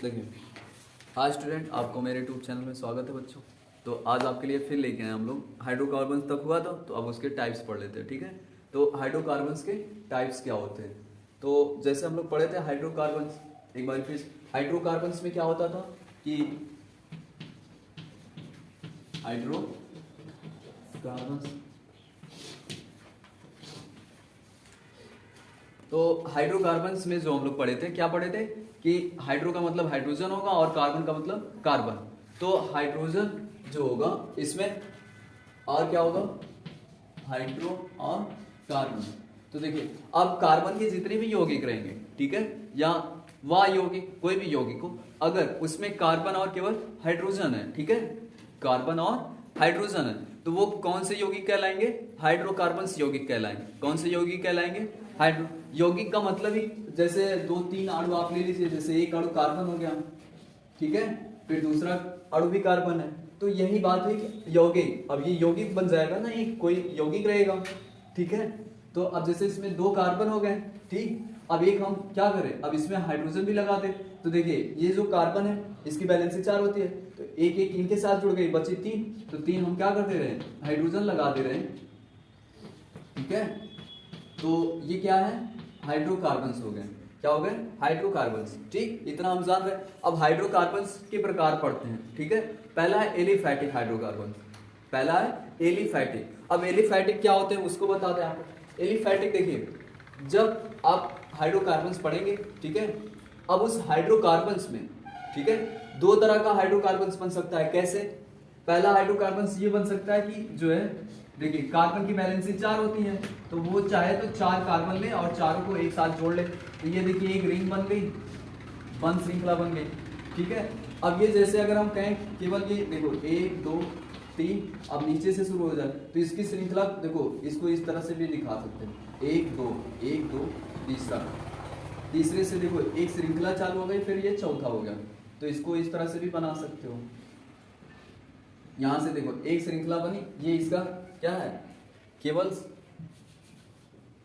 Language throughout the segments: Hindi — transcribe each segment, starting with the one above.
देखिए, आज स्टूडेंट आपको मेरे यूट्यूब चैनल में स्वागत है बच्चों। तो आज आपके लिए फिर लेके आए हम लोग हाइड्रोकार्बन्स तक हुआ था, तो अब उसके टाइप्स पढ़ लेते हैं। ठीक है, तो हाइड्रोकार्बन्स के टाइप्स क्या होते हैं। तो जैसे हम लोग पढ़े थे हाइड्रोकार्बन्स, एक बार फिर हाइड्रोकार्बन्स में क्या होता था कि हाइड्रोकार्बन्स, तो हाइड्रोकार्बन्स में जो हम लोग पढ़े थे, क्या पढ़े थे कि हाइड्रो का मतलब हाइड्रोजन होगा और कार्बन का मतलब कार्बन। तो हाइड्रोजन जो होगा इसमें और क्या होगा, हाइड्रो और कार्बन। तो देखिए, अब कार्बन के जितने भी यौगिक रहेंगे, ठीक है, या वा यौगिक, कोई भी यौगिक हो, अगर उसमें कार्बन और केवल हाइड्रोजन है, ठीक है, कार्बन और हाइड्रोजन है, तो वो कौन से यौगिक कहलाएंगे, हाइड्रोकार्बन्स यौगिक कहलाएंगे। कौन से यौगिक कहलाएंगे, हाइड्रो यौगिक का मतलब ही जैसे दो तीन अणु आप ले लीजिए, जैसे एक अणु कार्बन हो गया, ठीक है, फिर दूसरा अणु भी कार्बन है, तो यही बात है कि यौगिक, अब ये यौगिक बन जाएगा ना, ये कोई यौगिक रहेगा, ठीक है। तो अब जैसे इसमें दो कार्बन हो गए, ठीक, अब एक हम क्या करें, अब इसमें हाइड्रोजन भी लगा दे, तो देखिए ये जो कार्बन है इसकी वैलेंसी 4 होती है, तो एक एक इनके साथ जुड़ गई, बची 3, तो 3 हम क्या कर दे रहे हैं, हाइड्रोजन लगा दे रहे हैं, ठीक है। तो ये क्या है, हाइड्रोकार्बन्स हो गए। क्या हो गए, हाइड्रोकार्बन्स, ठीक, इतना हम जान रहे हैं। अब हाइड्रोकार्बन्स के प्रकार पढ़ते हैं, ठीक है। पहला है एलिफैटिक हाइड्रोकार्बन, पहला है एलिफैटिक। अब एलिफैटिक क्या होते हैं उसको बताते हैं आपको। एलिफैटिक देखिए, जब आप हाइड्रोकार्बन्स पढ़ेंगे, ठीक है, अब उस हाइड्रोकार्बन्स में, ठीक है, दो तरह का हाइड्रोकार्बन्स बन सकता है। कैसे, पहला हाइड्रोकार्बन्स ये बन सकता है कि जो है, देखिए कार्बन की वैलेंसी 4 होती है, तो वो चाहे तो 4 कार्बन ले और चारों को एक साथ जोड़ ले, तो ये देखिए एक रिंग बन गई, बंद श्रृंखला बन गई, ठीक है। अब ये जैसे अगर हम कहें केवल ये देखो 1 2 3, अब नीचे से शुरू हो जाए, तो इसकी श्रृंखला देखो, इसको इस तरह से भी दिखा सकते हैं, 1 2 1 2, तीसरा, तीसरे से देखो एक श्रृंखला चालू हो गई, फिर ये चौथा हो गया, तो इसको इस तरह से भी बना सकते हो। यहां से देखो एक श्रृंखला बनी, ये इसका क्या है, केवल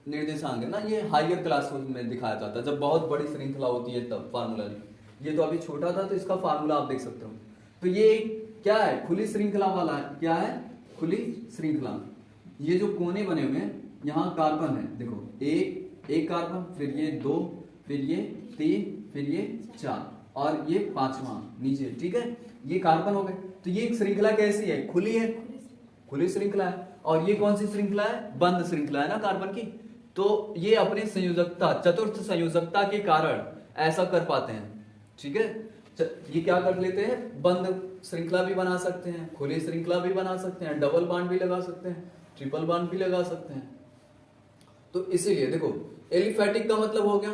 निर्देशांक है ना, ये हायर क्लास में दिखाया जाता है जब बहुत बड़ी श्रृंखला होती है तब फार्मूला। ये तो अभी छोटा था, तो इसका फार्मूला आप देख सकते हो। तो ये क्या है, खुली श्रृंखला वाला है, क्या है, खुली श्रृंखला। ये जो कोने बने हुए हैं, यहाँ कार्बन है, देखो एक कार्बन, फिर ये 2, फिर ये 3, फिर ये 4 और ये 5वां नीचे, ठीक है, ये कार्बन हो गए। तो ये श्रृंखला कैसी है, खुली है, खुली श्रृंखला है। और ये कौन सी श्रृंखला है, बंद श्रृंखला है ना कार्बन की। तो ये अपनी संयोजकता, चतुर्थ संयोजकता के कारण ऐसा कर पाते हैं, ठीक है। ये क्या कर लेते हैं, बंद श्रृंखला भी बना सकते हैं, खुली श्रृंखला भी बना सकते हैं, डबल बॉन्ड भी लगा सकते हैं, ट्रिपल बॉन्ड भी लगा सकते हैं। तो इसीलिए देखो, एलिफैटिक का मतलब हो गया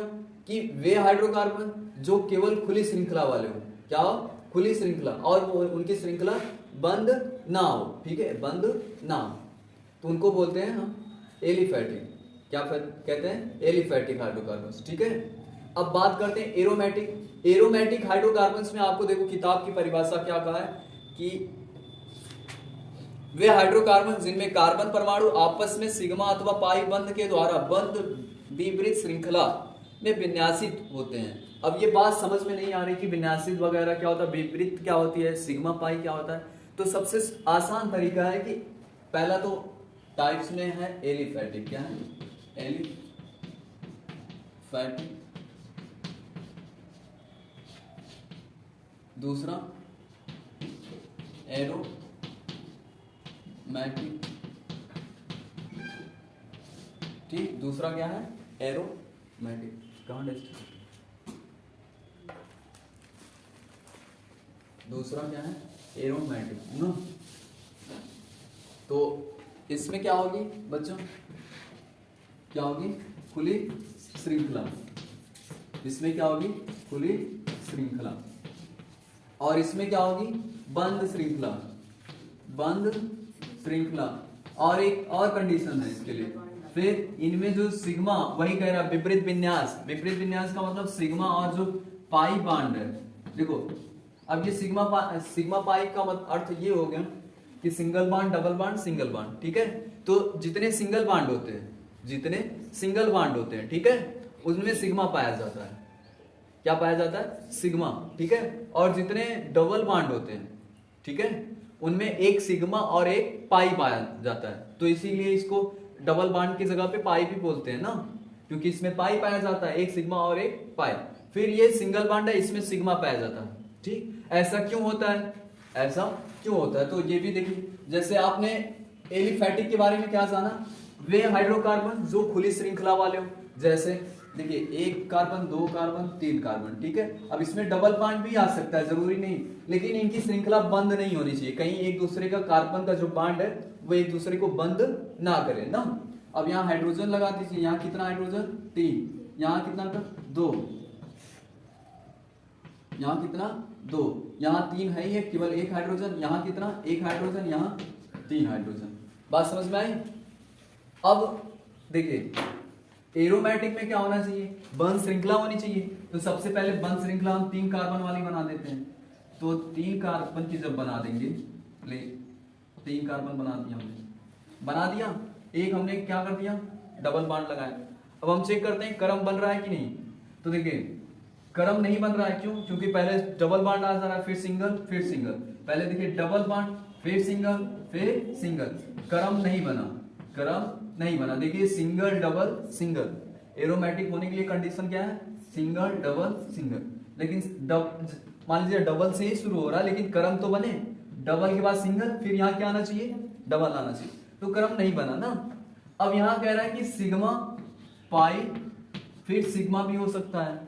कि वे हाइड्रोकार्बन जो केवल खुली श्रृंखला वाले हो, क्या, खुली श्रृंखला, और उनकी श्रृंखला बंद ना हो, ठीक है, बंद ना हो, तो उनको बोलते हैं हम एलिफैटिक। क्या कहते हैं, एलिफैटिक हाइड्रोकार्बन्स, ठीक है। अब बात करते हैं एरोमेटिक। एरोमेटिक हाइड्रोकार्बन्स में आपको देखो किताब की परिभाषा क्या कहा है कि वे हाइड्रोकार्बन जिनमें कार्बन परमाणु आपस में सिग्मा अथवा पाई बंध के द्वारा बंद विपरीत श्रृंखला में विन्यासित होते हैं। अब ये बात समझ में नहीं आ रही कि विन्यासित वगैरह क्या होता है, विपरीत क्या होती है, सिग्मा पाई क्या होता है। तो सबसे आसान तरीका है कि पहला तो टाइप्स में है एलिफैटिक, क्या है, एलिफैटिक, दूसरा एरोमैटिक, ठीक, दूसरा क्या है, एरोमैटिक, कहां डेस्ट, दूसरा क्या है, एरोमैटिक ना। तो इसमें क्या होगी बच्चों, क्या होगी, खुली श्रृंखला, इसमें क्या होगी, खुली श्रृंखला, और इसमें क्या होगी, बंद श्रृंखला, बंद श्रृंखला। और एक और कंडीशन है इसके लिए, फिर इनमें जो सिग्मा, वही कह रहा विपरीत विन्यास, विपरीत विन्यास का मतलब सिग्मा और जो पाई बांड है, देखो अब ये सिग्मा पाई का अर्थ ये हो गया कि single bond, double bond, single bond, ठीक है। तो जितने सिंगल बांड होते हैं, जितने सिंगल बांड होते हैं, ठीक है, उसमें सिग्मा पाया जाता है, क्या पाया जाता है, सिग्मा, ठीक है। और जितने डबल बॉन्ड होते हैं, ठीक है, उनमें एक सिग्मा और एक पाई पाया जाता है, तो इसीलिए इसको डबल बॉन्ड की जगह पे पाई भी बोलते हैं ना, क्योंकि इसमें पाई पाया जाता है, एक सिग्मा और एक पाई। फिर ये सिंगल बॉन्ड है, इसमें सिग्मा पाया जाता है, ठीक। ऐसा क्यों होता है, ऐसा क्यों होता है, तो ये भी देखिए, जैसे आपने एलिफैटिक के बारे में क्या जाना, वे हाइड्रोकार्बन जो खुली श्रृंखला वाले हो, जैसे देखिए एक कार्बन, दो कार्बन, तीन कार्बन, ठीक है। अब इसमें डबल बॉन्ड भी आ सकता है, जरूरी नहीं, लेकिन इनकी श्रृंखला बंद नहीं होनी चाहिए, कहीं एक दूसरे का कार्बन का जो बॉन्ड है वो एक दूसरे को बंद ना करे ना। अब यहाँ हाइड्रोजन लगा दीजिए, यहाँ कितना हाइड्रोजन, 3, यहाँ कितना था, 2, यहाँ कितना, 2, यहाँ 3 है ही है, केवल एक हाइड्रोजन, यहाँ कितना, एक हाइड्रोजन, यहाँ 3 हाइड्रोजन। बात समझ में आई। अब देखिए एरोमेटिक में क्या होना चाहिए, बंद श्रृंखला होनी चाहिए, तो सबसे पहले बंद श्रृंखला हम 3 कार्बन वाली बना देते हैं, तो 3 कार्बन की जब बना देंगे, ले 3 कार्बन बना दिया हमने, बना दिया, एक हमने क्या कर दिया, डबल बॉन्ड लगाया। अब हम चेक करते हैं क्रम बन रहा है कि नहीं, तो देखिए क्रम नहीं बन रहा है, क्यों, क्योंकि पहले डबल बॉन्ड आ जा रहा है, फिर सिंगल, फिर सिंगल, पहले देखिए डबल बॉन्ड, फिर सिंगल, फिर सिंगल, क्रम नहीं बना, क्रम नहीं बना। देखिए सिंगल डबल सिंगल, एरोमेटिक होने के लिए कंडीशन क्या है, सिंगल डबल सिंगल, लेकिन मान लीजिए डबल से ही शुरू हो रहा है, लेकिन क्रम तो बने, डबल के बाद सिंगल, फिर यहाँ क्या आना चाहिए, डबल आना चाहिए, तो क्रम नहीं बना ना। अब यहाँ कह रहा है कि सिग्मा पाई, फिर सिग्मा भी हो सकता है,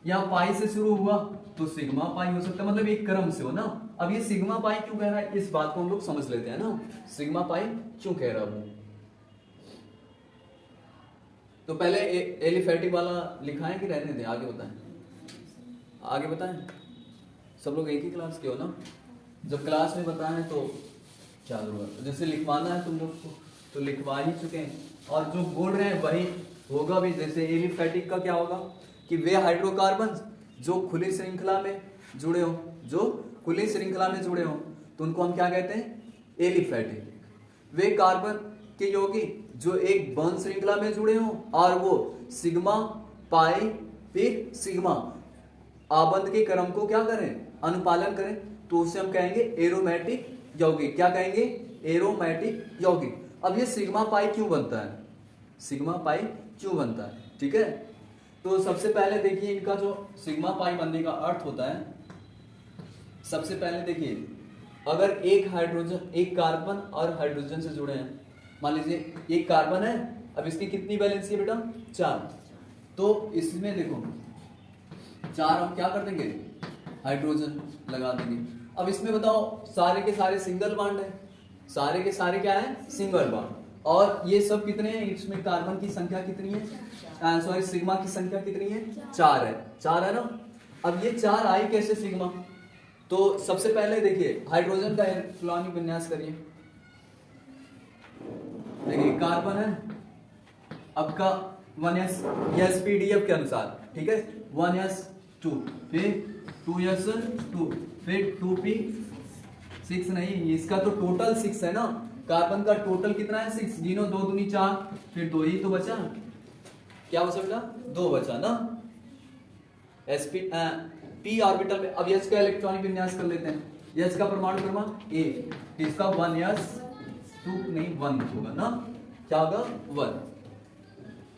या पाई से शुरू हुआ तो सिग्मा पाई हो सकता है, मतलब एक क्रम से हो ना। अब ये सिग्मा पाई क्यों कह रहा है, इस बात को हम लोग समझ लेते हैं ना, सिग्मा पाई क्यों कह रहा है। तो पहले एलिफैटिक वाला लिखा है कि रहने दें, आगे बताएं, आगे बताएं, सब लोग एक ही क्लास के हो ना, जब क्लास में बताएं तो क्या जरूरत, जैसे लिखवाना है तुम लोग को तो लिखवा ही चुके हैं, और जो बोल रहे हैं वही होगा भी। जैसे एलिफैटिक का क्या होगा कि वे हाइड्रोकार्बन जो खुली श्रृंखला में जुड़े हो, जो खुली श्रृंखला में जुड़े हो, तो उनको हम क्या कहते हैं, एलिफैटिक। वे कार्बन के यौगिक जो एक बंद श्रृंखला में जुड़े हों और वो सिग्मा पाई फिर सिग्मा आबंध के क्रम को क्या करें, अनुपालन करें, तो उसे हम कहेंगे एरोमेटिक यौगिक। क्या कहेंगे, एरोमेटिक यौगिक। अब ये सिग्मा पाई क्यों बनता है, सिग्मा पाई क्यों बनता है, ठीक है। तो सबसे पहले देखिए इनका जो सिग्मा पाई बनने का अर्थ होता है, सबसे पहले देखिए अगर एक हाइड्रोजन, एक कार्बन और हाइड्रोजन से जुड़े हैं, मान लीजिए एक कार्बन है, अब इसकी कितनी वैलेंसी है बेटा, 4, तो इसमें देखो 4 हम क्या कर देंगे, हाइड्रोजन लगा देंगे। अब इसमें बताओ सारे के सारे सिंगल बॉन्ड है, सारे के सारे क्या है, सिंगल बॉन्ड, और ये सब कितने हैं, इसमें कार्बन की संख्या कितनी है, सॉरी सिग्मा की संख्या कितनी है, 4 है, 4 है ना। अब ये 4 आई कैसे सिग्मा, तो सबसे पहले देखिए हाइड्रोजन का इलेक्ट्रॉनिक विन्यास करिए, देखिए कार्बन है, अब का 1s sPdF के अनुसार, ठीक है, 1s2 फिर 2s2 फिर 2p6 नहीं, इसका तो टोटल 6 है ना, कार्बन का टोटल कितना है 6, जीनो 2 दूनी 4, फिर 2 ही तो बचा, क्या बचा बेटा, 2 बचा ना। p ऑर्बिटल में अब s का इलेक्ट्रॉनिक विन्यास कर लेते हैं, s का परमाणु क्रमांक 1, इसका 1s2 नहीं 1 होगा ना, क्या होगा 1।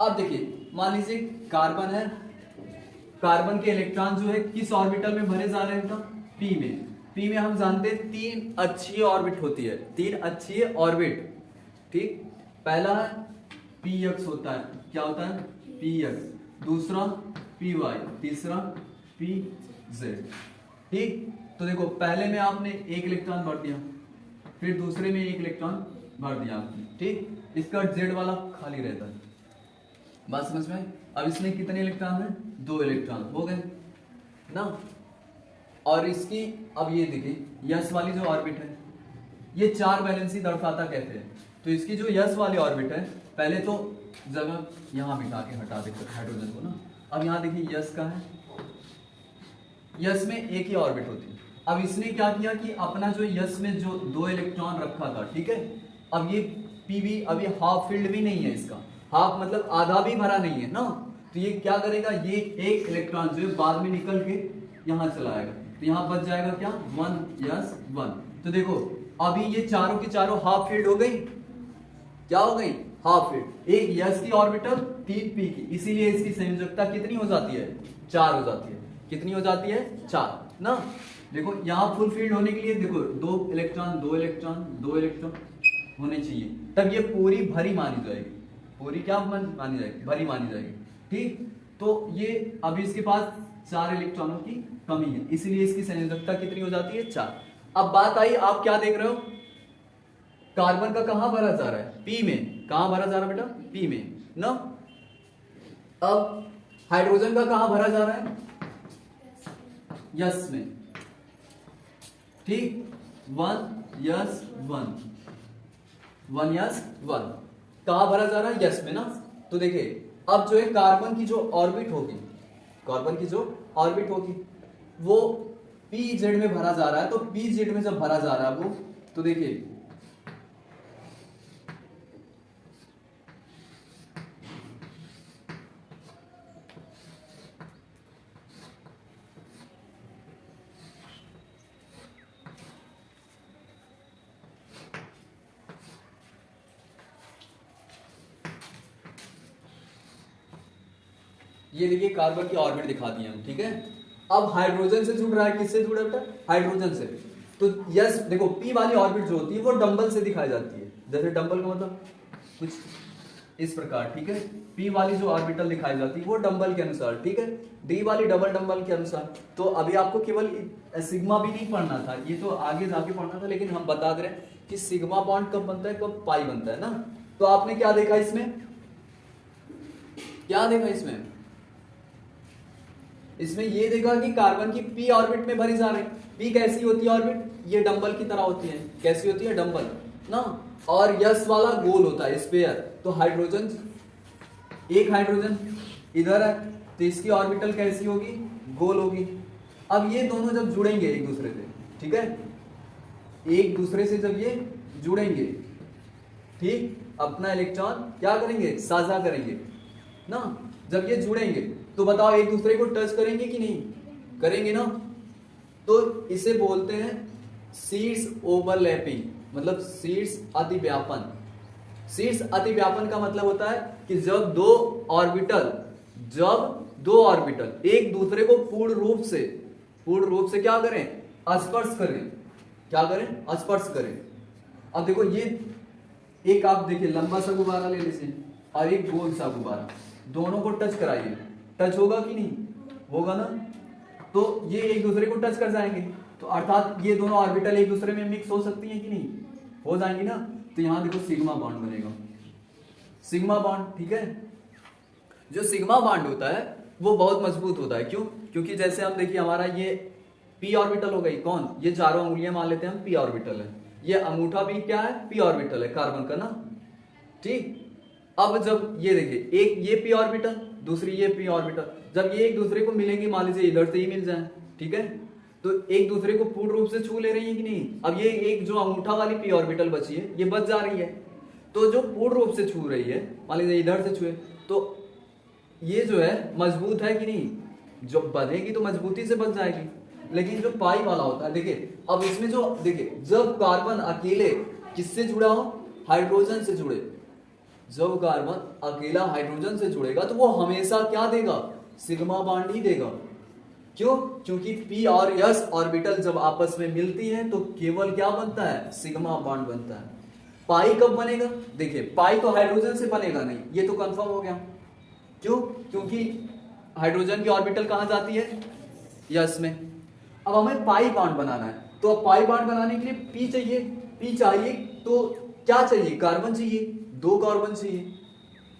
अब देखिए मान लीजिए कार्बन है, कार्बन के इलेक्ट्रॉन जो है किस ऑर्बिटल में भरे जा रहे हैं, p में। p में हम जानते हैं 3 अक्षीय ऑर्बिट होती है, 3 अक्षीय ऑर्बिट, ठीक। पहला है px होता है, क्या होता है px, दूसरा py, तीसरा pz, ठीक। तो देखो पहले में आपने एक इलेक्ट्रॉन भर दिया, फिर दूसरे में एक इलेक्ट्रॉन भर दिया आपने, ठीक। इसका z वाला खाली रहता है, बात समझ में। अब इसमें कितने इलेक्ट्रॉन है, 2 इलेक्ट्रॉन हो गए ना। और इसकी अब ये देखिए यस वाली जो ऑर्बिट है, ये 4 वैलेंसी दर्शाता कहते हैं, तो इसकी जो यस वाली ऑर्बिट है, पहले तो जगह यहाँ बिठा के हटा देते हाइड्रोजन को ना। अब यहाँ देखिए यस का है, यस में एक ही ऑर्बिट होती है। अब इसने क्या किया कि अपना जो यस में जो 2 इलेक्ट्रॉन रखा था, ठीक है, अब ये पीवी अभी हाफ फील्ड भी नहीं है इसका, हाफ मतलब आधा भी भरा नहीं है ना, तो ये क्या करेगा, ये एक इलेक्ट्रॉन जो है बाद में निकल के यहां चला आएगा, तो यहां बच जाएगा क्या 1s1। तो देखो अभी ये चारों की चारों हाफ फील्ड हो गई, क्या हो गई, हाफ फील्ड। एक यस की ऑर्बिटल, 3 पी की, इसीलिए इसकी संयोजकता कितनी हो जाती है, 4 हो जाती है। कितनी हो जाती है, 4 ना। देखो यहां फुल फील्ड होने के लिए देखो 2 इलेक्ट्रॉन 2 इलेक्ट्रॉन 2 इलेक्ट्रॉन होने चाहिए, तब ये पूरी भरी मानी जाएगी। पूरी क्या मानी जाएगी, भरी मानी जाएगी। ठीक, तो ये अभी इसके पास 4 इलेक्ट्रॉनों की कमी है, इसीलिए इसकी संयोजकता कितनी हो जाती है, 4। अब बात आई, आप क्या देख रहे हो, कार्बन का कहां भरा जा रहा है, पी में। कहां भरा जा रहा है बेटा, पी में ना। अब हाइड्रोजन का कहां भरा जा रहा है, यस में। ठीक, 1s1 1s1 कहां भरा जा रहा है, यस में ना। तो देखिए अब जो है कार्बन की जो ऑर्बिट होगी, कार्बन की जो ऑर्बिट होगी वो पी जेड में भरा जा रहा है। तो पी जेड में जब भरा जा रहा है वो, तो देखिए ये देखिए कार्बन की ऑर्बिट दिखा दी हम, ठीक है। अब हाइड्रोजन से जुड़ रहा है, किससे जुड़ा है बेटा, हाइड्रोजन से। तो यस देखो पी वाली ऑर्बिट जो होती है वो डंबल से दिखाई जाती है, जैसे डंबल का मतलब कुछ इस प्रकार, ठीक है। पी वाली जो ऑर्बिटल दिखाई जाती है वो डंबल के अनुसार, ठीक है। डी वाली डबल डंबल के अनुसार। तो अभी आपको केवल सिग्मा भी नहीं पढ़ना था, ये तो आगे जाके पढ़ना था, लेकिन हम बता दे रहे हैं कि सिग्मा बॉन्ड कब बनता है, कब पाई बनता है ना। तो आपने क्या देखा इसमें, क्या देखा इसमें, इसमें ये देखा कि कार्बन की पी ऑर्बिट में भरी जा रही है। पी कैसी होती है ऑर्बिट, ये डंबल की तरह होती है। कैसी होती है, डंबल ना। और यस वाला गोल होता है, स्फीयर। तो हाइड्रोजन, एक हाइड्रोजन इधर है, तो इसकी ऑर्बिटल कैसी होगी, गोल होगी। अब ये दोनों जब जुड़ेंगे एक दूसरे से, ठीक है, एक दूसरे से जब ये जुड़ेंगे, ठीक, अपना इलेक्ट्रॉन क्या करेंगे, साझा करेंगे ना। जब ये जुड़ेंगे तो बताओ एक दूसरे को टच करेंगे कि नहीं, करेंगे ना। तो इसे बोलते हैं शीर्ष ओवरलैपिंग, मतलब शीर्ष अतिव्यापन। शीर्ष अतिव्यापन का मतलब होता है कि जब दो ऑर्बिटल एक दूसरे को पूर्ण रूप से क्या करें, स्पर्श करें। क्या करें, स्पर्श करें। अब देखो ये एक, आप देखिए लंबा सा गुब्बारा ले लीजिए और एक गोल सा गुब्बारा, दोनों को टच कराइए, टच होगा कि नहीं, होगा ना। तो ये एक दूसरे को टच कर जाएंगे, तो अर्थात ये दोनों ऑर्बिटल एक दूसरे में मिक्स हो सकती हैं कि नहीं, हो जाएंगी ना। तो यहां देखो सिग्मा बॉन्ड बनेगा, सिग्मा बॉन्ड, ठीक है। जो सिग्मा बॉन्ड होता है वो बहुत मजबूत होता है, क्यों, क्योंकि जैसे हम देखिए हमारा ये पी ऑर्बिटल हो गई, कौन, ये चारों अंगुलियां मान लेते हैं हम पी ऑर्बिटल है, ये अंगूठा भी क्या है, पी ऑर्बिटल है कार्बन का ना, ठीक। अब जब ये देखिए एक ये पी ऑर्बिटल, दूसरी ये पी ऑर्बिटल, जब ये एक दूसरे को मिलेंगे, मान लीजिए इधर से ही मिल जाए, ठीक है, तो एक दूसरे को पूर्ण रूप से छू ले रही है कि नहीं। अब ये एक जो अंगूठा वाली पी ऑर्बिटल बची है ये बच जा रही है, तो जो पूर्ण रूप से छू रही है, मान लीजिए इधर से छुए, तो ये जो है मजबूत है कि नहीं, जब बंधेगी तो मजबूती से बच जाएगी। लेकिन जो पाई वाला होता है, देखिए अब इसमें जो देखिए जब कार्बन अकेले किससे जुड़ा हो, हाइड्रोजन से जुड़े, जब कार्बन अकेला हाइड्रोजन से जुड़ेगा तो वो हमेशा क्या देगा, सिग्मा बॉन्ड ही देगा। क्यों, क्योंकि पी और एस ऑर्बिटल जब आपस में मिलती हैं तो केवल क्या बनता है, सिग्मा बॉन्ड बनता है। पाई कब बनेगा, देखिए पाई तो हाइड्रोजन से बनेगा नहीं, ये तो कंफर्म हो गया। क्यों, क्योंकि हाइड्रोजन की ऑर्बिटल कहां जाती है, यस में। अब हमें पाई बॉन्ड बनाना है, तो अब पाई बॉन्ड बनाने के लिए पी चाहिए, तो क्या चाहिए, कार्बन चाहिए, 2 कार्बन चाहिए,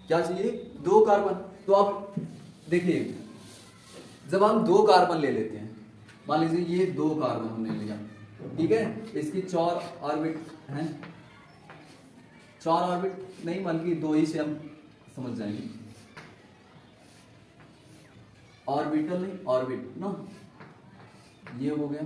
क्या चाहिए, 2 कार्बन। तो अब देखिए जब हम 2 कार्बन ले लेते हैं, मान लीजिए ये 2 कार्बन हमने लिया, ठीक है, इसकी 4 ऑर्बिट हैं, 4 ऑर्बिट नहीं बल्कि 2 ही से हम समझ जाएंगे, ऑर्बिटल नहीं ऑर्बिट ना, ये हो गया।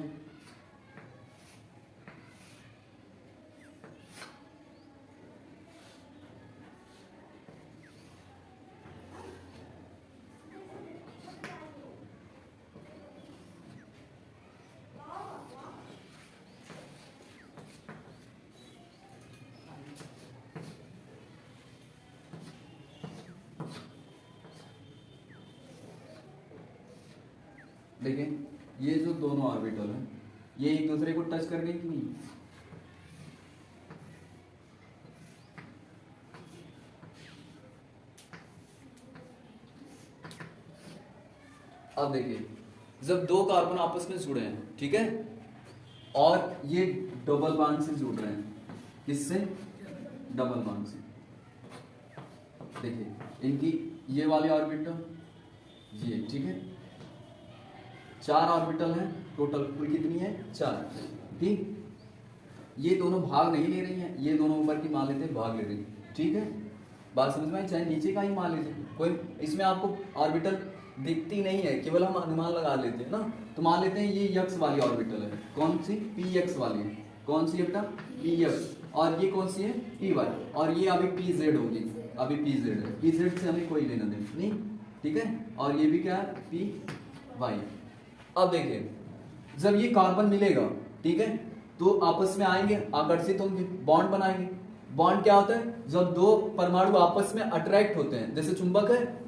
देखिए ये जो दोनों ऑर्बिटल हैं ये एक दूसरे को टच कर गए कि नहीं? अब देखिए जब दो कार्बन आपस में जुड़े हैं, ठीक है, और ये डबल बॉन्ड से जुड़ रहे हैं, किससे? डबल बॉन्ड से। देखिए इनकी ये वाली ऑर्बिटल ये, ठीक है, 4 ऑर्बिटल हैं टोटल, कुल कितनी है? 4, ठीक। ये दोनों भाग नहीं ले रही हैं, ये दोनों ऊपर की मान लेते हैं भाग ले रही हैं, ठीक है, बात समझ में आई? चाहे नीचे का ही मान लीजिए, कोई इसमें आपको ऑर्बिटल दिखती नहीं है, केवल हम अनुमान लगा लेते हैं ना। तो मान लेते हैं ये यक्स वाली ऑर्बिटल है, कौन सी? पी एक्स वाली है, कौन सी है बेटा? P X. और ये कौन सी है? P Y. और ये अभी पी जेड होगी, अभी पी जेड है, पी जेड से हमें कोई लेना देना नहीं, ठीक है। और ये भी क्या है? P Y. अब देखिए जब ये कार्बन मिलेगा, ठीक है, तो आपस में आएंगे, आकर्षित होंगे, बॉन्ड बनाएंगे। बॉन्ड क्या होता है? जब दो परमाणु आपस में अट्रैक्ट होते हैं, जैसे चुंबक है,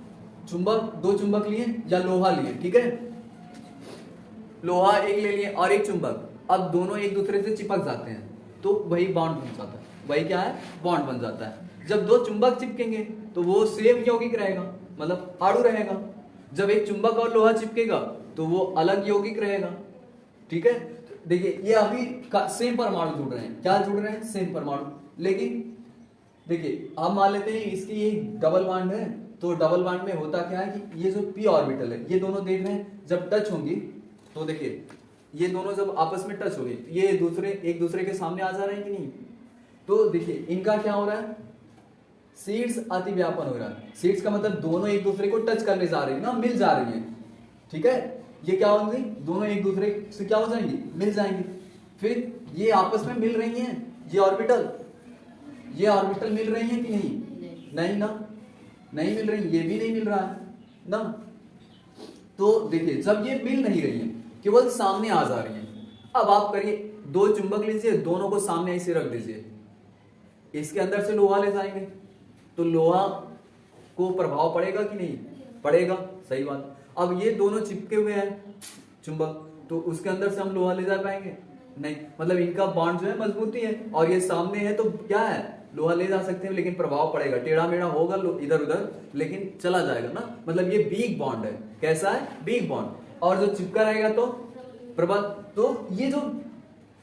चुंबक, दो चुंबक लिए या लोहा लिए, ठीक है, लोहा एक ले लिए और एक चुंबक, अब दोनों एक दूसरे से चिपक जाते हैं तो वही बॉन्ड बन जाता है, वही क्या है? बॉन्ड बन जाता है। जब दो चुंबक चिपकेंगे तो वो सेम यौगिक रहेगा, मतलब अणु रहेगा। जब एक चुंबक और लोहा चिपकेगा तो वो अलग यौगिक रहेगा, ठीक है। देखिए ये अभी सेम परमाणु जुड़ रहे हैं, क्या जुड़ रहे हैं? सेम परमाणु। लेकिन देखिए अब मान लेते हैं इसकी ये डबल बॉन्ड है, तो डबल बॉन्ड में होता क्या है कि ये जो पी ऑर्बिटल है, ये दोनों देख रहे हैं जब टच होंगी तो देखिए ये दोनों जब आपस में टच होंगे ये एक दूसरे के सामने आ जा रहे हैं कि नहीं? तो देखिए इनका क्या हो रहा है? सीड्स अतिव्यापन हो रहा है। सीड्स का मतलब दोनों एक दूसरे को टच करने जा रही है ना, मिल जा रही है, ठीक है। ये क्या होंगी? दोनों एक दूसरे से क्या हो जाएंगी? मिल जाएंगी। फिर ये आपस में मिल रही हैं, ये ऑर्बिटल मिल रही हैं कि नहीं? नहीं ना, नहीं मिल रही, ये भी नहीं मिल रहा है ना। तो देखिए जब ये मिल नहीं रही है, केवल सामने आ जा रही है, अब आप करिए, दो चुंबक लीजिए, दोनों को सामने ऐसे रख दीजिए, इसके अंदर से लोहा ले जाएंगे तो लोहा को प्रभाव पड़ेगा कि नहीं? पड़ेगा, सही बात। अब ये दोनों चिपके हुए हैं चुंबक, तो उसके अंदर से हम लोहा ले जा पाएंगे? नहीं, मतलब इनका बॉन्ड जो है मजबूती है, और ये सामने है तो क्या है? लोहा ले जा सकते हैं, लेकिन प्रभाव पड़ेगा, टेढ़ा मेढ़ा होगा इधर उधर, लेकिन चला जाएगा ना। मतलब ये वीक बॉन्ड है, कैसा है? Weak bond. और जो चिपका रहेगा तो प्रबल। तो ये जो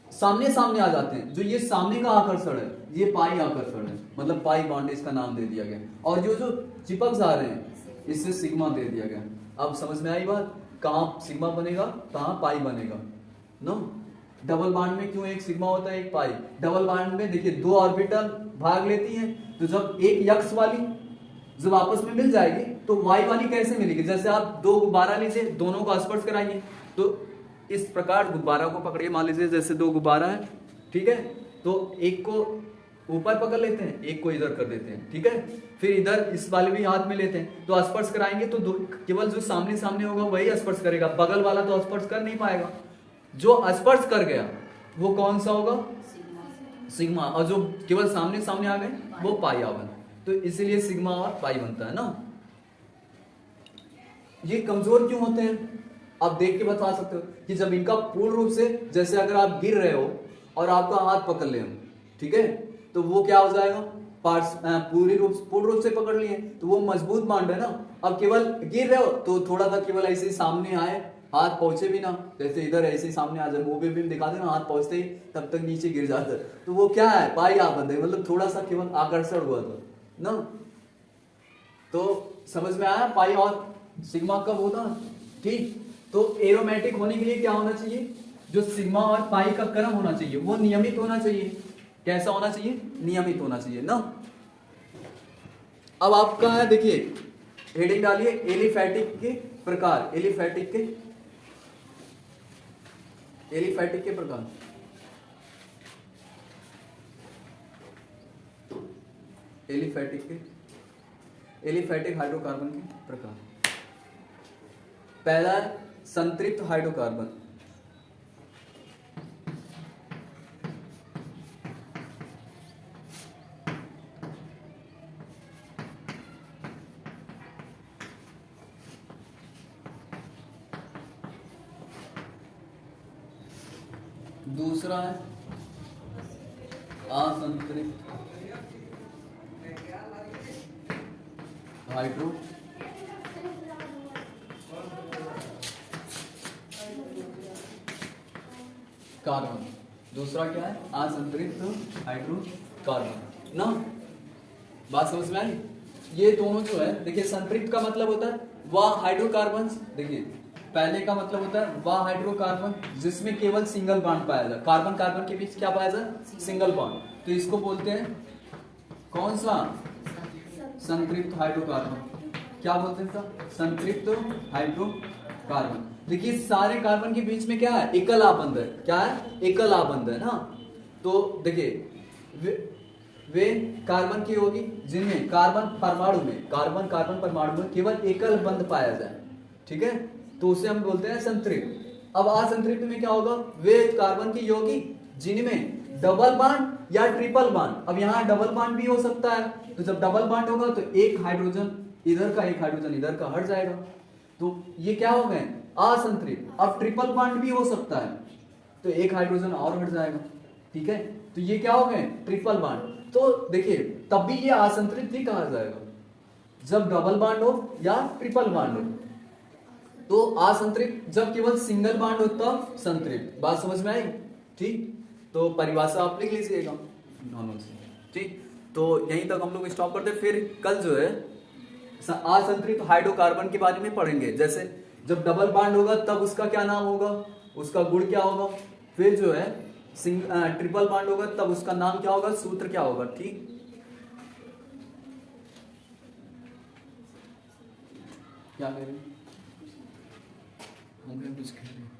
सामने सामने आ जाते हैं, जो ये सामने का आकर्षण है, ये पाई आकर्षण है, मतलब पाई बॉन्ड इसका नाम दे दिया गया। और जो जो चिपक जा रहे हैं इससे सिग्मा दे दिया गया। अब समझ में आई बात? कहां सिग्मा बनेगा, कहां पाई बनेगा नो। डबल बॉन्ड में क्यों एक सिग्मा होता है, एक पाई? डबल बॉन्ड में देखिए दो ऑर्बिटल भाग लेती हैं, तो जब एक यक्स वाली जब आपस में मिल जाएगी तो वाई वाली कैसे मिलेगी? जैसे आप दो गुब्बारा लीजिए, दोनों को स्पर्श कराइए, तो इस प्रकार गुब्बारा को पकड़िए, मान लीजिए जैसे दो गुब्बारा है, ठीक है, तो एक को ऊपर पकड़ लेते हैं, एक को इधर कर देते हैं, ठीक है, फिर इधर इस वाले भी हाथ में लेते हैं, तो स्पर्श कराएंगे तो केवल जो सामने सामने होगा वही स्पर्श करेगा, बगल वाला तो स्पर्श कर नहीं पाएगा। जो स्पर्श कर गया वो कौन सा होगा? सिग्मा। और जो केवल सामने सामने आ गए वो पाई आवन। तो इसीलिए सिग्मा और पाई बनता है ना। ये कमजोर क्यों होते हैं? आप देख के बता सकते हो कि जब इनका पूर्ण रूप से, जैसे अगर आप गिर रहे हो और आपका हाथ पकड़ ले हम, ठीक है, तो वो क्या हो जाएगा? पूर्ण रूप से पकड़ लिए तो वो मजबूत बॉन्ड है ना। अब केवल गिर रहे हो तो थोड़ा सा केवल ऐसे ही सामने आए, हाथ पहुंचे भी ना, जैसे इधर ऐसे ही सामने आ जाए, मुंह पे भी दिखा देना, हाथ पहुंचते ही तब तक नीचे गिर जाता है, तो वो क्या है? पाई आबंध है, मतलब थोड़ा सा केवल आकर्षण हुआ था ना। तो समझ में आया पाई और सिग्मा कब होता? ठीक। तो एरोमेटिक होने के लिए क्या होना चाहिए? जो सिग्मा और पाई का क्रम होना चाहिए वो नियमित होना चाहिए। कैसा होना चाहिए? नियमित होना चाहिए ना। अब आपका है, देखिए हेडिंग डालिए, एलिफैटिक के प्रकार। एलिफैटिक के प्रकार। एलिफैटिक हाइड्रोकार्बन के प्रकार। पहला है संतृप्त हाइड्रोकार्बन। दूसरा है असंतृप्त हाइड्रो कार्बन। दूसरा क्या है? असंतृप्त हाइड्रोकार्बन ना। बात समझ में आई? ये दोनों जो है, देखिए संतृप्त का मतलब होता है वह हाइड्रोकार्बन, देखिए पहले का मतलब होता है वह हाइड्रोकार्बन जिसमें केवल सिंगल बॉन्ड पाया जाए, कार्बन कार्बन के बीच क्या पाया जाए? Single bond. तो इसको बोलते हैं कौन सा? संतृप्त हाइड्रोकार्बन। क्या बोलते हैं? संतृप्त हाइड्रोकार्बन। देखिए सारे कार्बन के बीच में क्या है? एकल आबंध है। क्या है? एकल आबंध है ना। तो देखिए वे कार्बन की होगी जिनमें कार्बन परमाणु में केवल एकल बंध पाया जाए, ठीक है, तो उसे हम बोलते हैं संतृप्त। अब असंतृप्त में क्या होगा? वे कार्बन की होगी जिनमें डबल बॉन्ड या ट्रिपल बॉन्ड। अब यहाँ डबल बॉन्ड भी हो सकता है, तो जब डबल बॉन्ड होगा तो एक हाइड्रोजन इधर का, एक हाइड्रोजन इधर का हट जाएगा, तो ये क्या हो गए? असंतृप्त। अब ट्रिपल बॉन्ड भी हो सकता है, तो एक हाइड्रोजन और हट जाएगा, ठीक है, तो ये क्या हो गए? Triple bond. तो देखिए तब भी ये असंतृप्त ही कहा जाएगा जब डबल बॉन्ड हो या ट्रिपल बॉन्ड हो। तो असंतृप्त जब केवल सिंगल बॉन्ड हो तब संतृप्त। बात समझ में आई? ठीक, तो परिभाषा आप लिख लीजिएगा दोनों से, ठीक। तो यहीं तक हम लोग स्टॉप करते, फिर कल जो है असंतृप्त हाइड्रोकार्बन के बारे में पढ़ेंगे। जैसे जब डबल बॉन्ड होगा तब उसका क्या नाम होगा, उसका गुण क्या होगा, फिर जो है ट्रिपल बॉन्ड होगा तब उसका नाम क्या होगा, सूत्र क्या होगा, ठीक। क्या कह रहे हैं? कुछ कह रहे हैं?